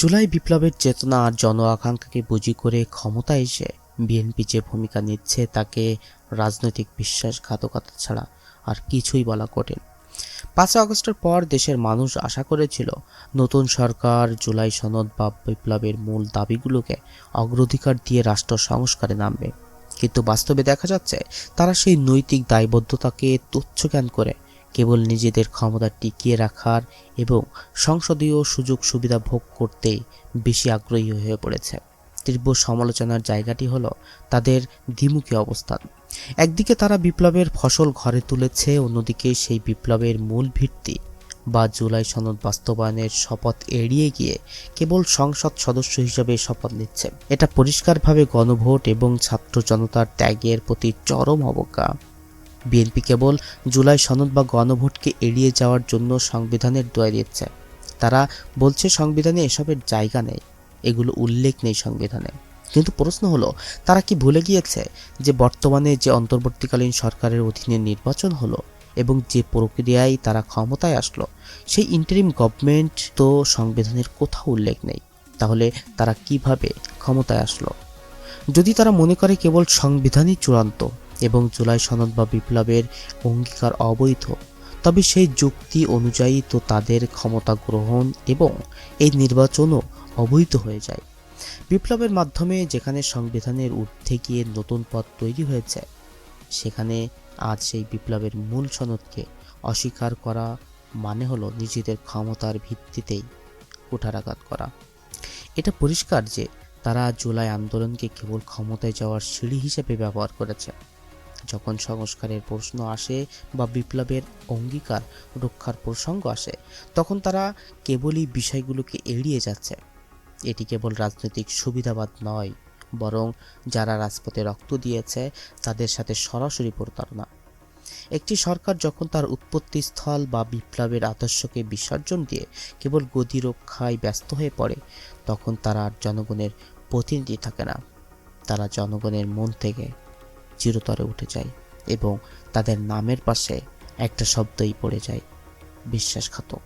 জুলাই বিপ্লবের চেতনা আর জন আকাঙ্ক্ষাকে পুঁজি করে ক্ষমতায় এসে বিএনপি যে ভূমিকা নিচ্ছে তাকে রাজনৈতিক বিশ্বাসঘাতকতা ছাড়া আর কিছুই বলা কঠিন। ৫ আগস্টের পর দেশের মানুষ আশা করেছিল নতুন সরকার জুলাই সনদ বা বিপ্লবের মূল দাবিগুলোকে অগ্রাধিকার দিয়ে রাষ্ট্র সংস্কারে নামবে, কিন্তু বাস্তবে দেখা যাচ্ছে তারা সেই নৈতিক দায়বদ্ধতাকে তুচ্ছজ্ঞান করে কেবল নিজেদের ক্ষমতা টিকিয়ে রাখার এবং সংসদীয় সুযোগ সুবিধা ভোগ করতেই বেশি আগ্রহী হয়ে পড়েছে। তীব্র সমালোচনার জায়গাটি হলো তাদের দ্বিমুখী অবস্থান। একদিকে তারা বিপ্লবের ফসল ঘরে তুলেছে, অন্যদিকে সেই বিপ্লবের মূল ভিত্তি বা জুলাই সনদ বাস্তবায়নের শপথ এড়িয়ে গিয়ে কেবল সংসদ সদস্য হিসেবে শপথ নিচ্ছে। এটা পরিষ্কারভাবে গণভোট এবং ছাত্র জনতার ত্যাগের প্রতি চরম অবজ্ঞা। বিএনপি কেবল জুলাই সনদ বা গণভোটকে এড়িয়ে যাওয়ার জন্য সংবিধানের দোহাই দিচ্ছে। তারা বলছে সংবিধানে এসবের জায়গা নেই, এগুলো উল্লেখ নেই সংবিধানে। কিন্তু প্রশ্ন হলো, তারা কি ভুলে গিয়েছে যে বর্তমানে যে অন্তর্বর্তীকালীন সরকারের অধীনে নির্বাচন হলো এবং যে প্রক্রিয়ায় তারা ক্ষমতায় আসলো, সেই ইন্টারিম গভর্নমেন্ট তো সংবিধানের কোথাও উল্লেখ নেই। তাহলে তারা কিভাবে ক্ষমতায় আসলো? যদি তারা মনে করে কেবল সংবিধানই চূড়ান্ত এবং জুলাই সনদ বা বিপ্লবের অঙ্গীকার অবৈধ, তবে সেই যুক্তি অনুযায়ী তো তাদের ক্ষমতা গ্রহণ এবং এই নির্বাচনও অবৈধ হয়ে যায়। বিপ্লবের মাধ্যমে যেখানে সংবিধানের ঊর্ধ্বে গিয়ে নতুন পথ তৈরি হয়েছে, সেখানে আজ সেই বিপ্লবের মূল সনদকে অস্বীকার করা মানে হলো নিজেদের ক্ষমতার ভিত্তিতেই কুঠারাঘাত করা। এটা পরিষ্কার যে তারা জুলাই আন্দোলনকে কেবল ক্ষমতায় যাওয়ার সিঁড়ি হিসেবে ব্যবহার করেছে। যখন সংস্কারের প্রশ্ন আসে বা বিপ্লবের অঙ্গীকার রক্ষার প্রসঙ্গ আসে, তখন তারা কেবলই বিষয়গুলোকে এড়িয়ে যাচ্ছে। এটি কেবল রাজনৈতিক সুবিধাবাদ নয়, বরং যারা রাজপথে রক্ত দিয়েছে তাদের সাথে সরাসরি প্রতারণা। একটি সরকার যখন তার উৎপত্তিস্থল বা বিপ্লবের আদর্শকে বিসর্জন দিয়ে কেবল গদি রক্ষায় ব্যস্ত হয়ে পড়ে, তখন তারা আর জনগণের প্রতিনিধি থাকে না। তারা জনগণের মন থেকে চিরতরে উঠে যায় এবং তাদের নামের পাশে একটা শব্দই পড়ে যায়: বিশ্বাসঘাতক।